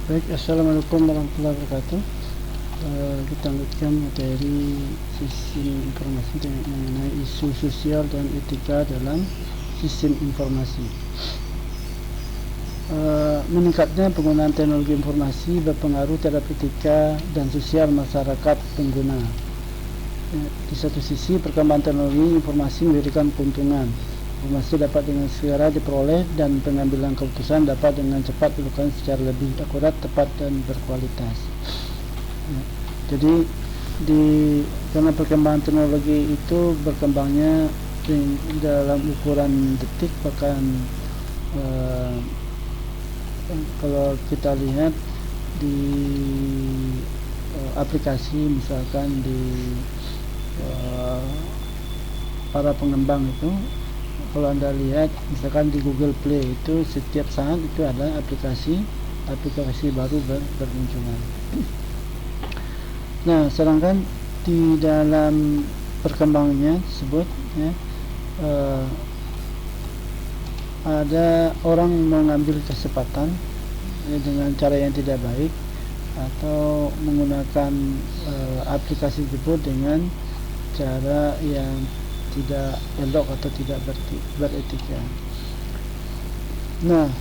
Baik, assalamualaikum warahmatullahi wabarakatuh. Kita lanjutkan materi sistem informasi mengenai isu sosial dan etika dalam sistem informasi. Meningkatnya penggunaan teknologi informasi berpengaruh terhadap etika dan sosial masyarakat pengguna. Di satu sisi, perkembangan teknologi informasi memberikan keuntungan. Informasi dapat dengan segera diperoleh dan pengambilan keputusan dapat dengan cepat dilakukan secara lebih akurat, tepat, dan berkualitas. Jadi karena perkembangan teknologi itu berkembangnya dalam ukuran detik, bahkan kalau kita lihat di aplikasi, misalkan di para pengembang itu, kalau Anda lihat misalkan di Google Play itu setiap saat itu ada aplikasi baru bermunculan. Nah, sedangkan di dalam perkembangannya tersebut ada orang mengambil kesempatan dengan cara yang tidak baik atau menggunakan aplikasi tersebut dengan cara yang tidak elok atau tidak beretika. Nah,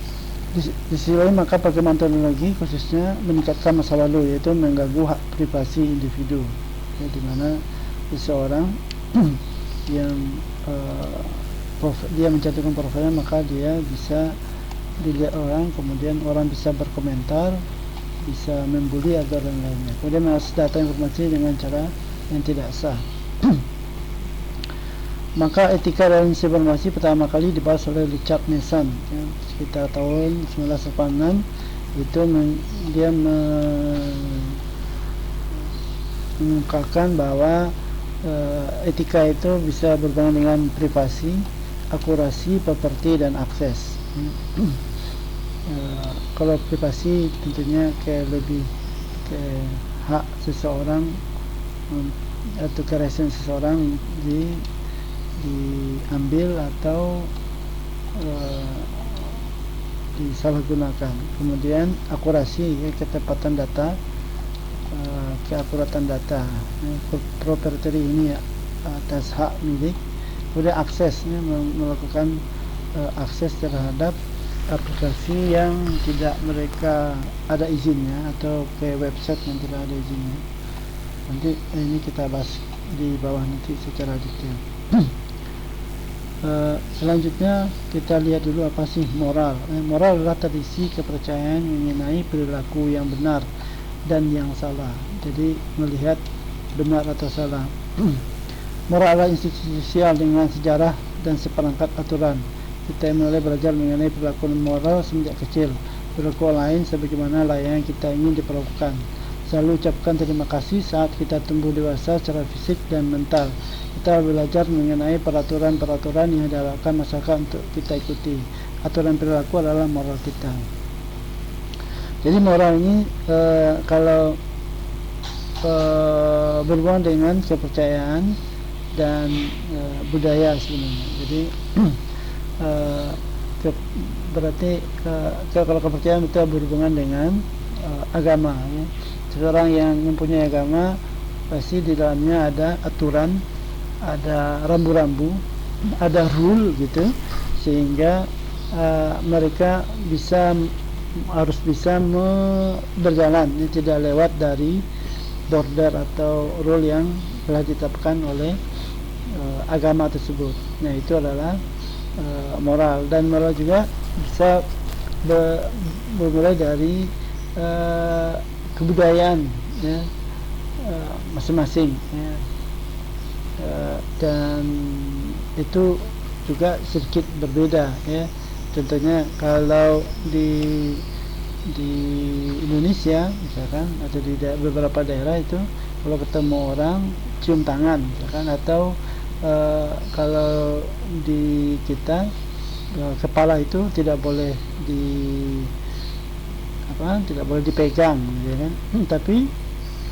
di sisi lain, maka perkembangan teknologi khususnya meningkatkan masa lalu, yaitu mengganggu hak privasi individu, di mana seseorang yang dia mencantumkan profilnya, maka dia bisa dilihat orang, kemudian orang bisa berkomentar, bisa membuli atau lain-lainnya, kemudian mengakses data informasi dengan cara yang tidak sah. Maka etika dalam informasi pertama kali dibahas oleh Richard Mason sekitar tahun 1986. Itu dia mengungkapkan bahwa etika itu bisa berhubungan dengan privasi, akurasi, properti, dan akses. Kalau privasi tentunya lebih ke hak seseorang atau kerahasiaan seseorang diambil atau disalahgunakan. Kemudian akurasi, ketepatan data, keakuratan data, property ini atas hak milik. Kemudian akses, melakukan akses terhadap aplikasi yang tidak mereka ada izinnya atau ke website yang tidak ada izinnya. Nanti ini kita bahas di bawah nanti secara detail. Selanjutnya kita lihat dulu apa sih moral. Moral adalah tradisi kepercayaan mengenai perilaku yang benar dan yang salah. Jadi melihat benar atau salah. Moral adalah institusi sosial dengan sejarah dan seperangkat aturan. Kita mulai belajar mengenai perilaku moral semenjak kecil. Perilaku lain sebagaimana layanan kita ingin diperlakukan. Selalu ucapkan terima kasih saat kita tumbuh dewasa secara fisik dan mental. Kita belajar mengenai peraturan-peraturan yang diharapkan masyarakat untuk kita ikuti. Aturan perilaku adalah moral kita. Jadi moral ini kalau berhubungan dengan kepercayaan dan budaya sebenarnya. Jadi berarti kalau kepercayaan itu berhubungan dengan agama, ya. Seseorang yang mempunyai agama pasti di dalamnya ada aturan, ada rambu-rambu, ada rule gitu, sehingga mereka harus bisa berjalan, tidak lewat dari border atau rule yang telah ditetapkan oleh agama tersebut. Nah, itu adalah moral. Dan moral juga bisa bermulai dari kebudayaan, ya, masing-masing, ya. Dan itu juga sedikit berbeda, ya. Contohnya kalau di Indonesia misalkan, atau di beberapa daerah itu kalau ketemu orang cium tangan misalkan, atau kalau di kita kepala itu tidak boleh dipegang, ya kan? Tapi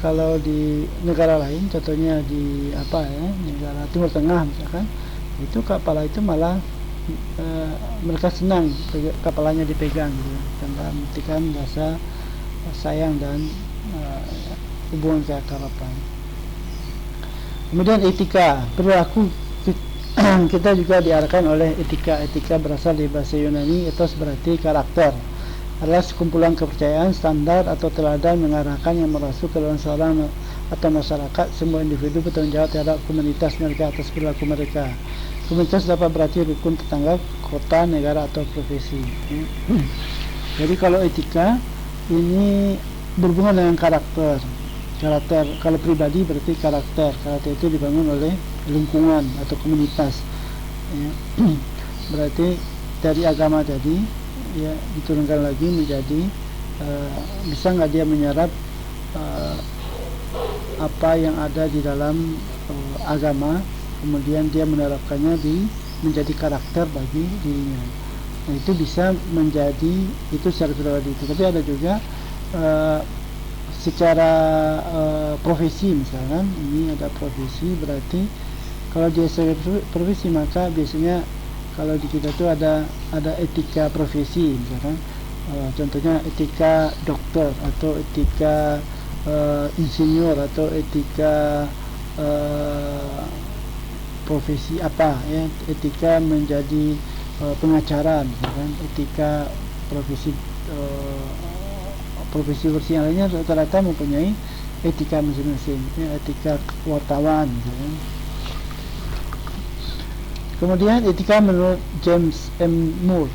kalau di negara lain, contohnya di negara Timur Tengah misalkan, itu kepala itu malah mereka senang kepalanya dipegang, gitu, dan membuktikan rasa sayang dan hubungan keakraban. Kemudian etika, perilaku kita juga diarahkan oleh etika. Etika berasal dari bahasa Yunani, ethos berarti karakter, adalah sekumpulan kepercayaan, standar atau teladan mengarahkan yang merasuk ke dalam seorang atau masyarakat. Semua individu bertanggung jawab terhadap komunitas mereka atas perilaku mereka. Komunitas dapat berarti rukun tetangga, kota, negara atau profesi. Jadi kalau etika ini berhubungan dengan karakter. Kalau pribadi berarti karakter itu dibangun oleh lingkungan atau komunitas, ya. Berarti dari agama tadi, ya, diturunkan lagi menjadi bisa nggak dia menyerap apa yang ada di dalam agama, kemudian dia menerapkannya menjadi karakter bagi dirinya. Nah, itu bisa menjadi itu secara pribadi itu. Tapi ada juga secara profesi, misalkan ini ada profesi, berarti kalau dia sebagai profesi maka biasanya kalau di kita tuh ada etika profesi, misalkan contohnya etika dokter atau etika insinyur atau etika profesi apa, ya, etika menjadi pengacara, misalkan etika profesi profesi yang lainnya rata-rata mempunyai etika masing-masing, ya, etika wartawan, misalkan. Kemudian etika menurut James M. Moore,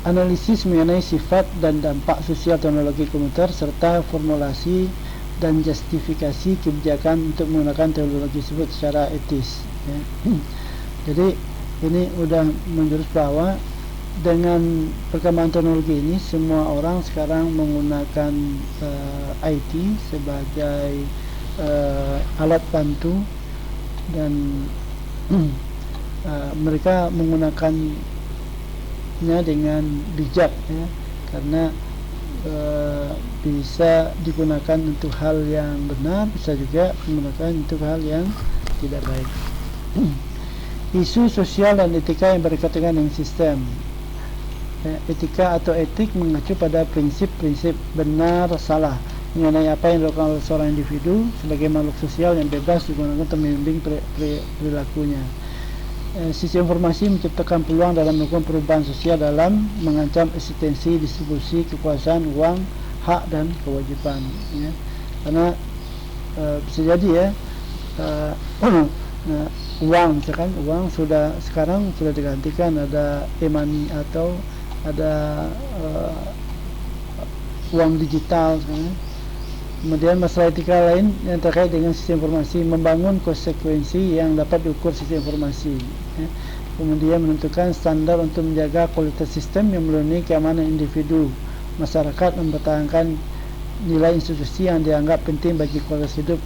analisis mengenai sifat dan dampak sosial teknologi komputer serta formulasi dan justifikasi kebijakan untuk menggunakan teknologi tersebut secara etis, ya. Jadi ini sudah menjurus bahwa dengan perkembangan teknologi ini semua orang sekarang menggunakan IT sebagai alat bantu dan mereka menggunakannya dengan bijak, ya, karena bisa digunakan untuk hal yang benar, bisa juga digunakan untuk hal yang tidak baik. Isu sosial dan etika yang berkaitan dengan sistem. Etika atau etik mengacu pada prinsip-prinsip benar salah mengenai apa yang dilakukan oleh seorang individu sebagai makhluk sosial yang bebas digunakan untuk membimbing perilakunya. Sisi informasi menciptakan peluang dalam melakukan perubahan sosial dalam mengancam eksistensi distribusi kekuasaan, uang, hak dan kewajiban, ya. Karena bisa jadi, ya, nah, uang, misalkan uang sekarang sudah digantikan ada e-money atau ada uang digital, kan? Kemudian masalah etika lain yang terkait dengan sistem informasi, membangun konsekuensi yang dapat diukur sistem informasi, ya. Kemudian menentukan standar untuk menjaga kualitas sistem yang melindungi keamanan individu, masyarakat, mempertahankan nilai institusi yang dianggap penting bagi kualitas hidup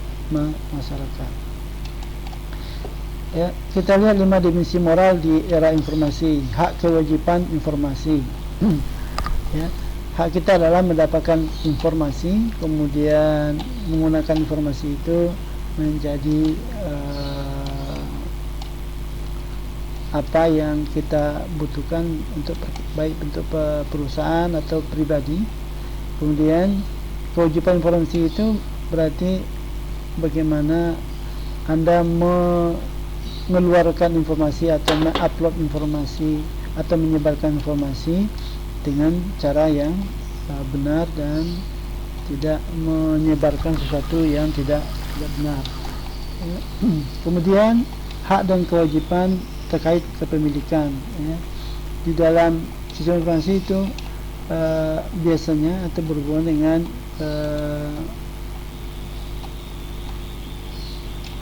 masyarakat. Ya, kita lihat 5 dimensi moral di era informasi. Hak kewajiban informasi. Ya, hak kita adalah mendapatkan informasi, kemudian menggunakan informasi itu menjadi apa yang kita butuhkan untuk baik untuk perusahaan atau pribadi. Kemudian kewajiban informasi itu berarti bagaimana Anda mengeluarkan informasi atau mengupload informasi atau menyebarkan informasi dengan cara yang benar dan tidak menyebarkan sesuatu yang tidak benar. Kemudian hak dan kewajiban terkait kepemilikan, ya. Di dalam sistem informasi itu biasanya atau berhubungan dengan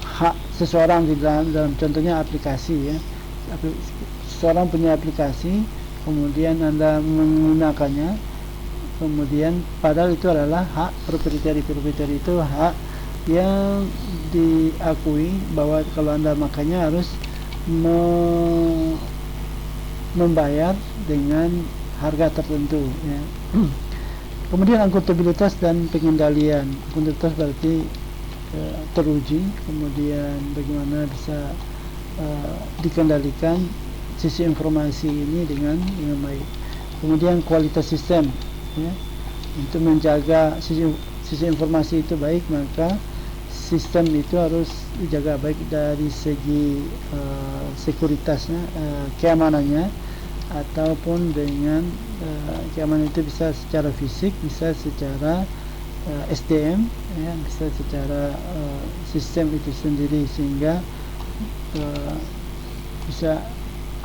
hak seseorang di dalam contohnya aplikasi, ya. Seseorang punya aplikasi, kemudian Anda menggunakannya, kemudian padahal itu adalah hak proprietary itu hak yang diakui bahwa kalau Anda makannya harus membayar dengan harga tertentu, ya. Kemudian akuntabilitas dan pengendalian. Akuntabilitas berarti teruji, kemudian bagaimana bisa dikendalikan sisi informasi ini dengan baik. Kemudian kualitas sistem, ya. untuk menjaga sisi informasi itu baik, maka sistem itu harus dijaga baik dari segi sekuritasnya, keamanannya, ataupun dengan keamanan itu bisa secara fisik, bisa secara SDM, ya, bisa secara sistem itu sendiri, sehingga bisa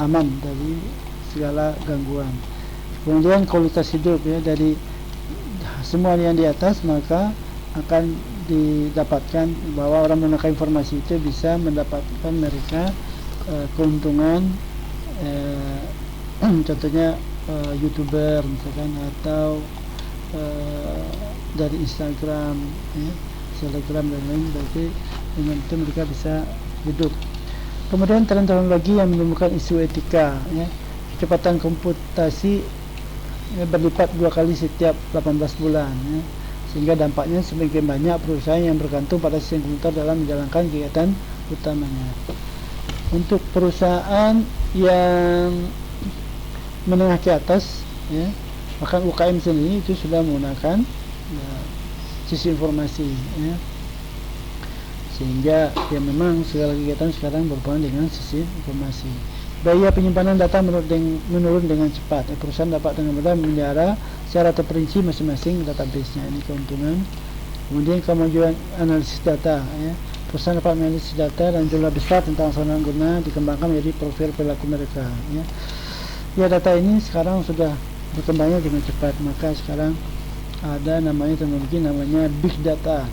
aman dari segala gangguan. Kemudian kualitas hidup, ya, dari semua yang di atas, maka akan didapatkan bahwa orang menggunakan informasi itu bisa mendapatkan mereka keuntungan, contohnya YouTuber misalkan, atau dari Instagram, ya, Telegram dan lain, berarti dengan itu mereka bisa hidup. Kemudian tren teknologi yang menimbulkan isu etika, ya, kecepatan komputasi berlipat 2 kali setiap 18 bulan, ya, sehingga dampaknya semakin banyak perusahaan yang bergantung pada sistem komputer dalam menjalankan kegiatan utamanya. Untuk perusahaan yang menengah ke atas, ya, bahkan UKM sendiri itu sudah menggunakan sisi informasi, ya, sehingga ya memang segala kegiatan sekarang berhubungan dengan sisi informasi. Biaya penyimpanan data menurun dengan cepat. Perusahaan dapat dengan mudah memelihara secara terperinci masing-masing database-nya. Ini keuntungan. Kemudian kemajuan analisis data, ya. Perusahaan dapat menganalisis data dan jumlah besar tentang saluran guna dikembangkan menjadi profil perilaku mereka, ya. Ya, data ini sekarang sudah berkembangnya dengan cepat, maka sekarang ada namanya teknologi namanya big data,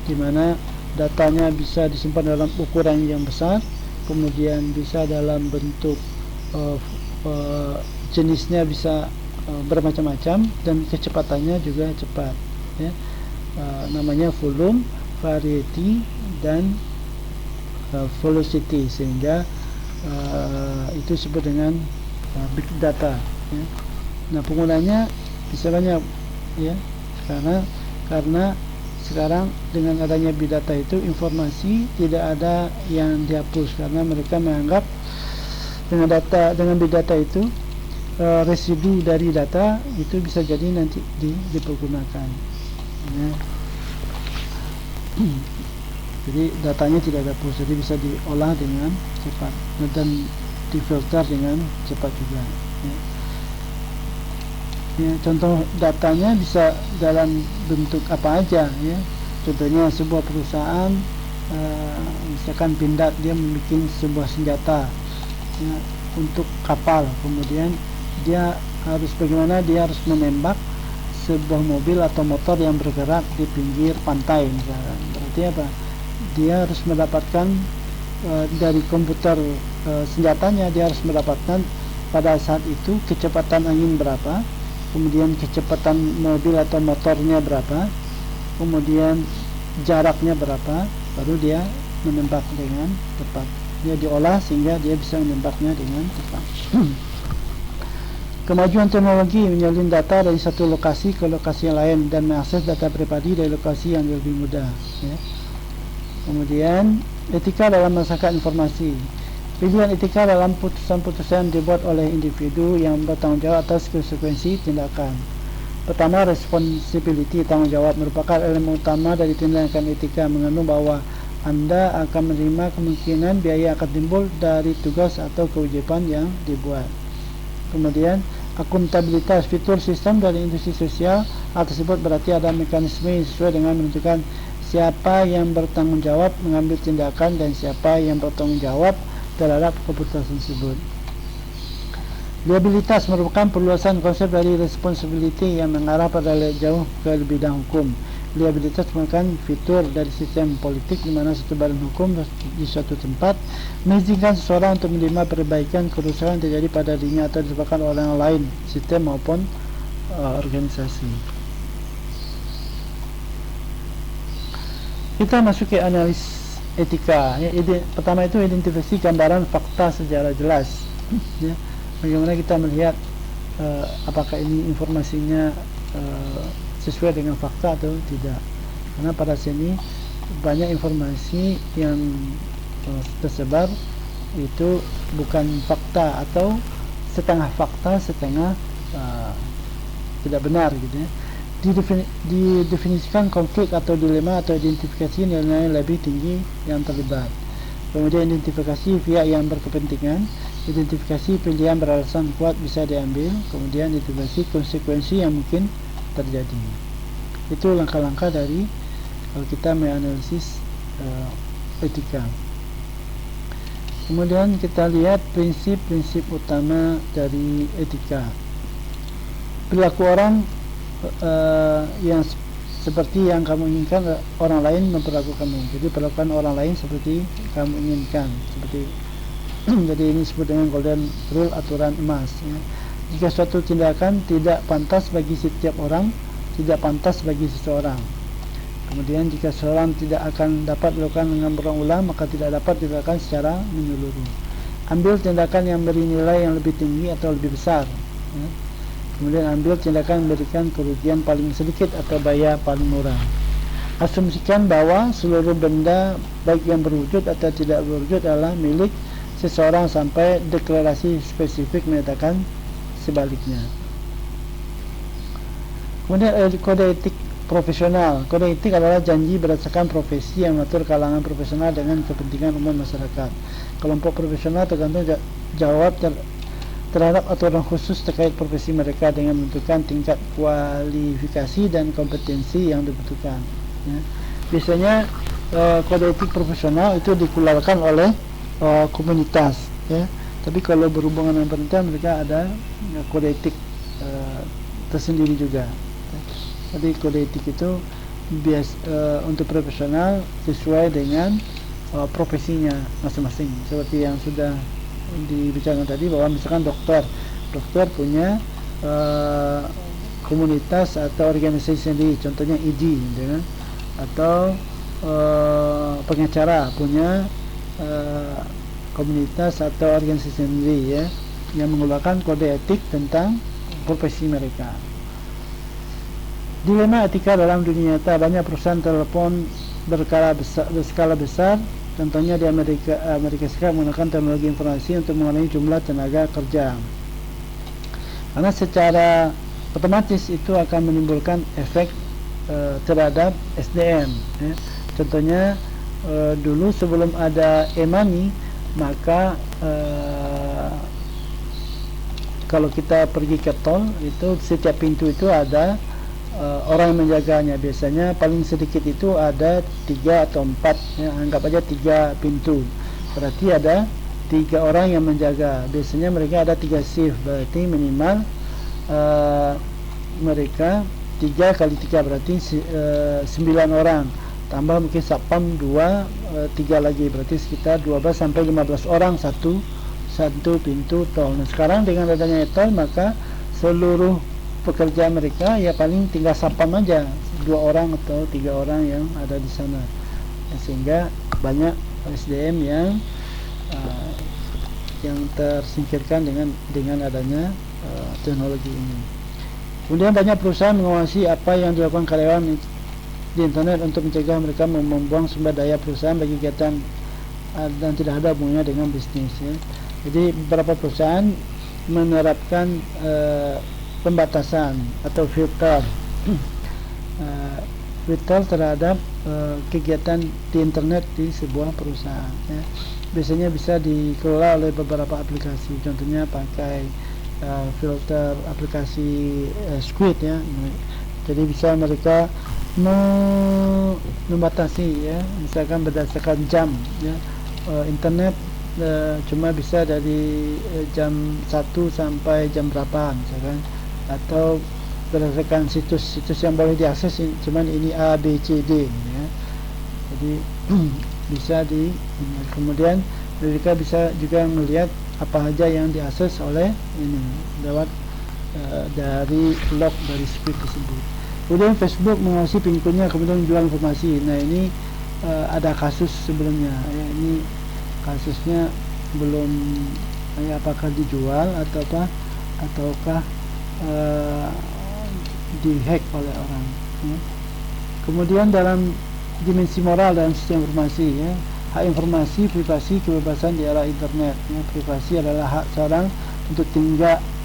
di mana datanya bisa disimpan dalam ukuran yang besar, kemudian bisa dalam bentuk jenisnya bisa bermacam-macam, dan kecepatannya juga cepat, ya. Namanya volume, variety, dan velocity, sehingga itu disebut dengan big data, ya. Nah, penggunanya bisa banyak, ya, karena sekarang dengan adanya big data itu informasi tidak ada yang dihapus, karena mereka menganggap dengan big data itu residu dari data itu bisa jadi nanti dipergunakan, ya. Jadi datanya tidak dihapus, jadi bisa diolah dengan cepat dan difilter dengan cepat juga, ya. Ya, contoh datanya bisa dalam bentuk apa aja, ya. Contohnya sebuah perusahaan, misalkan Pindad, dia membuat sebuah senjata, ya, untuk kapal. Kemudian dia harus menembak sebuah mobil atau motor yang bergerak di pinggir pantai misalkan. Berarti apa? Dia harus mendapatkan dari komputer senjatanya, dia harus mendapatkan pada saat itu kecepatan angin berapa, kemudian kecepatan mobil atau motornya berapa, kemudian jaraknya berapa, baru dia menembak dengan tepat. Dia diolah sehingga dia bisa menembaknya dengan tepat. Kemajuan teknologi menyalin data dari satu lokasi ke lokasi yang lain dan mengakses data pribadi dari lokasi yang lebih mudah, ya. Kemudian etika dalam masyarakat informasi. Pilihan etika dalam putusan-putusan dibuat oleh individu yang bertanggung jawab atas konsekuensi tindakan. Pertama, responsibility, tanggung jawab, merupakan elemen utama dari tindakan etika, mengandung bahwa Anda akan menerima kemungkinan biaya akan timbul dari tugas atau kewajiban yang dibuat. Kemudian akuntabilitas, fitur sistem dari industri sosial. Hal tersebut berarti ada mekanisme yang sesuai dengan menentukan siapa yang bertanggung jawab mengambil tindakan dan siapa yang bertanggung jawab terhadap keputusan tersebut. Liabilitas merupakan perluasan konsep dari responsibility yang mengarah pada jauh ke bidang hukum. Liabilitas merupakan fitur dari sistem politik di mana satu badan hukum di suatu tempat mengizinkan seseorang untuk menerima perbaikan kerusakan terjadi pada dirinya atau disebabkan orang lain, sistem maupun organisasi. Kita masuk ke analis etika, ya. Pertama itu identifikasi gambaran fakta secara jelas, ya. Bagaimana kita melihat apakah ini informasinya sesuai dengan fakta atau tidak, karena pada sini banyak informasi yang tersebar itu bukan fakta atau setengah fakta setengah tidak benar, gitu, ya. didefinisikan konflik atau dilema atau identifikasi nilai lebih tinggi yang terlibat. Kemudian identifikasi pihak yang berkepentingan, identifikasi pilihan beralasan kuat bisa diambil, kemudian identifikasi konsekuensi yang mungkin terjadi. Itu langkah-langkah dari kalau kita menganalisis etika. Kemudian kita lihat prinsip-prinsip utama dari etika. Perilaku orang yang seperti yang kamu inginkan orang lain memperlakukan kamu. Jadi perlakukan orang lain seperti kamu inginkan. Seperti jadi ini disebut dengan golden rule, aturan emas. Ya. Jika suatu tindakan tidak pantas bagi setiap orang, tidak pantas bagi seseorang. Kemudian jika seseorang tidak akan dapat dilakukan dengan berulang-ulang, maka tidak dapat dilakukan secara menyeluruh. Ambil tindakan yang beri nilai yang lebih tinggi atau lebih besar. Ya. Kemudian ambil tindakan memberikan kerugian paling sedikit atau biaya paling murah. Asumsikan bahwa seluruh benda baik yang berwujud atau tidak berwujud adalah milik seseorang sampai deklarasi spesifik menyatakan sebaliknya. Kemudian kode etik profesional. Kode etik adalah janji berdasarkan profesi yang mengatur kalangan profesional dengan kepentingan umum masyarakat. Kelompok profesional tergantung jawab terhadap aturan khusus terkait profesi mereka dengan menentukan tingkat kualifikasi dan kompetensi yang dibutuhkan. Ya. Biasanya kode etik profesional itu dikeluarkan oleh komunitas. Ya. Tapi kalau berhubungan dengan pemerintah, mereka ada kode etik tersendiri juga. Jadi kode etik itu untuk profesional sesuai dengan profesinya masing-masing. Seperti yang sudah dibicarakan tadi bahwa misalkan dokter punya komunitas atau organisasi sendiri, contohnya ID, ya, atau pengacara punya komunitas atau organisasi sendiri, ya, yang mengeluarkan kode etik tentang profesi mereka. Dilema etika dalam dunia nyata. Banyak perusahaan telepon berskala besar, contohnya di Amerika Serikat, menggunakan teknologi informasi untuk mengurangi jumlah tenaga kerja. Karena secara otomatis itu akan menimbulkan efek terhadap SDM. Ya. Contohnya dulu sebelum ada e-money, maka kalau kita pergi ke tol, itu setiap pintu itu ada orang yang menjaganya. Biasanya paling sedikit itu ada 3 atau 4, ya, anggap aja 3 pintu, berarti ada 3 orang yang menjaga. Biasanya mereka ada 3 shift, berarti minimal mereka 3 kali 3 berarti 9 orang, tambah mungkin satpam 2, 3 lagi, berarti sekitar 12 sampai 15 orang satu pintu tol. Nah, sekarang dengan adanya tol, maka seluruh pekerjaan mereka ya paling tinggal satpam aja, 2 orang atau 3 orang yang ada di sana, ya, sehingga banyak SDM yang tersingkirkan dengan adanya teknologi ini. Kemudian banyak perusahaan mengawasi apa yang dilakukan karyawan di internet untuk mencegah mereka membuang sumber daya perusahaan bagi kegiatan dan tidak ada hubungannya dengan bisnis, ya. Jadi beberapa perusahaan menerapkan pembatasan atau filter terhadap kegiatan di internet di sebuah perusahaan, ya. Biasanya bisa dikelola oleh beberapa aplikasi, contohnya pakai filter aplikasi Squid, ya. Jadi bisa mereka membatasi, ya, misalkan berdasarkan jam, ya, internet cuma bisa dari jam 1 sampai jam berapa misalkan, atau berdasarkan situs yang boleh diakses, cuman ini A, B, C, D, ya. Jadi bisa kemudian mereka bisa juga melihat apa saja yang diakses oleh ini lewat dari log dari Squid tersebut. Kemudian Facebook mengawasi pengikutnya, kemudian menjual informasi. Nah, ini ada kasus sebelumnya, ya. Ini kasusnya belum, ya, apakah dijual ataukah dihack oleh orang, ya. Kemudian dalam dimensi moral dalam sistem informasi, ya, hak informasi, privasi, kebebasan di era internet, ya. Privasi adalah hak seorang untuk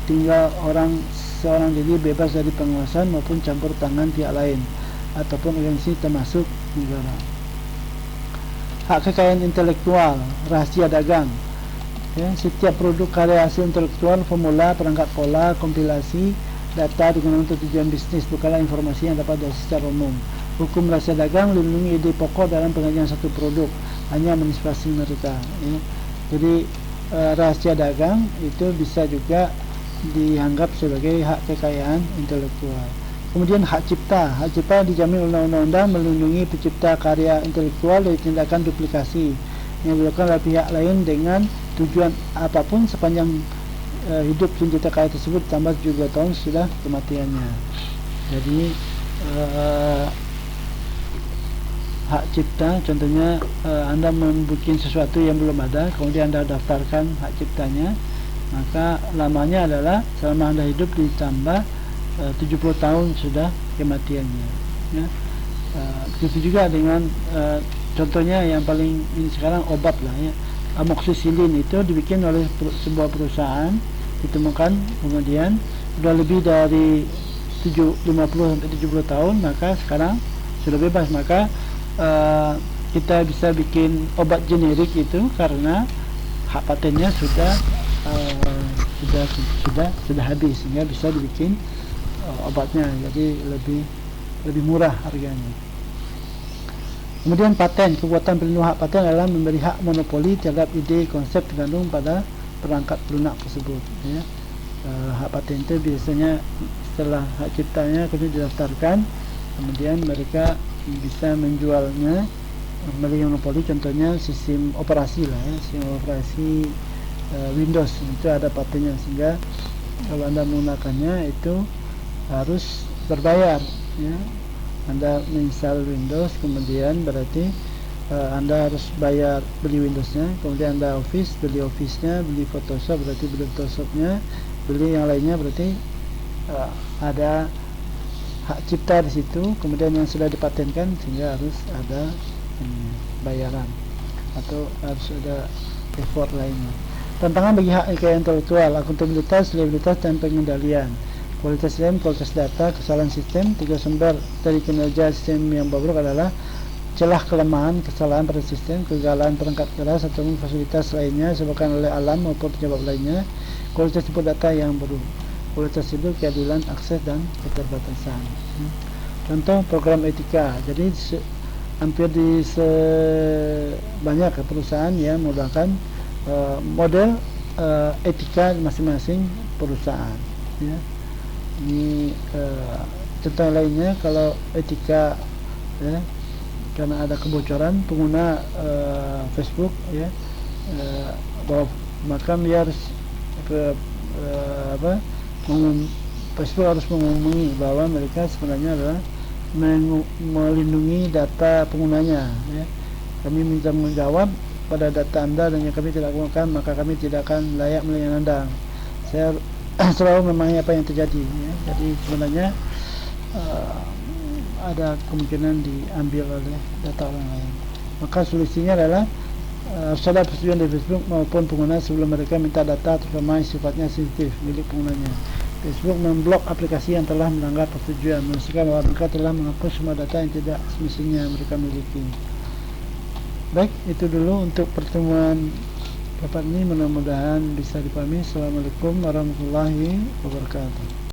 tinggal orang seorang diri bebas dari pengawasan maupun campur tangan pihak lain ataupun organisasi termasuk negara. Hak kekayaan intelektual, rahasia dagang. Ya, setiap produk karya hasil intelektual, formula, perangkat pola, kompilasi, data digunakan untuk tujuan bisnis, bukanlah informasi yang dapat diakses secara umum. Hukum rahasia dagang melindungi ide pokok dalam pengajian satu produk, hanya menginspirasi mereka. Ya. Jadi rahasia dagang itu bisa juga dianggap sebagai hak kekayaan intelektual. Kemudian hak cipta dijamin oleh undang-undang melindungi pencipta karya intelektual dari tindakan duplikasi yang dilakukan oleh pihak lain dengan tujuan apapun sepanjang hidup pencipta karya tersebut tambah 7 tahun sudah kematiannya. Jadi hak cipta contohnya Anda membuat sesuatu yang belum ada, kemudian Anda daftarkan hak ciptanya, maka lamanya adalah selama Anda hidup ditambah 70 tahun sudah kematiannya. Ya. Begitu juga dengan contohnya yang paling ini sekarang obat lah ya, amoxicillin itu dibikin oleh sebuah perusahaan, ditemukan kemudian sudah lebih dari 50 sampai 70 tahun, maka sekarang sudah bebas, maka kita bisa bikin obat generik itu karena hak patennya sudah habis, sehingga bisa dibikin obatnya, jadi lebih murah harganya. Kemudian paten, kekuatan pelindung hak paten adalah memberi hak monopoli terhadap ide konsep terkandung pada perangkat lunak tersebut. Ya. Hak paten itu biasanya setelah hak ciptanya kemudian didaftarkan, kemudian mereka bisa menjualnya, memberi monopoli. Contohnya sistem operasi lah ya, sistem operasi Windows itu ada patennya, sehingga kalau Anda menggunakannya itu harus berbayar ya. Anda menginstal Windows, kemudian berarti Anda harus bayar beli Windowsnya, kemudian Anda beli Office-nya, beli Photoshop berarti beli Photoshop-nya, beli yang lainnya berarti ada hak cipta di situ, kemudian yang sudah dipatenkan, sehingga harus ada bayaran atau harus ada effort lainnya. Tantangan bagi hak kekayaan intelektual, akuntabilitas, reliabilitas dan pengendalian. Kualitas sistem, kualitas data, kesalahan sistem. 3 sumber dari kinerja sistem yang bobrok adalah celah, kelemahan, kesalahan pada sistem, kegagalan perangkat keras atau fasilitas lainnya disebabkan oleh alam maupun penyebab lainnya. Kualitas input data yang buruk, kualitas hidup, keadilan, akses dan keterbatasan. Contoh program etika. Jadi hampir di banyak perusahaan yang menggunakan model etika masing-masing perusahaan. Ya. Ini contoh lainnya, kalau etika ya, karena ada kebocoran pengguna Facebook ya, bahwa maka dia harus Facebook harus mengumumi bahwa mereka sebenarnya adalah melindungi data penggunanya ya. Kami minta menjawab pada data Anda dan yang kami tidak gunakan, maka kami tidak akan layak melayani Anda. Saya selalu memahami apa yang terjadi ya. Jadi sebenarnya ada kemungkinan diambil oleh data orang lain. Maka solusinya adalah harus ada persetujuan dari Facebook maupun pengguna sebelum mereka minta data, terutama yang sifatnya sensitif milik penggunanya. Facebook memblok aplikasi yang telah melanggar persetujuan, memastikan bahwa mereka telah menghapus semua data yang tidak semestinya mereka miliki. Baik, itu dulu untuk pertemuan dapat ini, mudah-mudahan bisa dipahami. Assalamualaikum warahmatullahi wabarakatuh.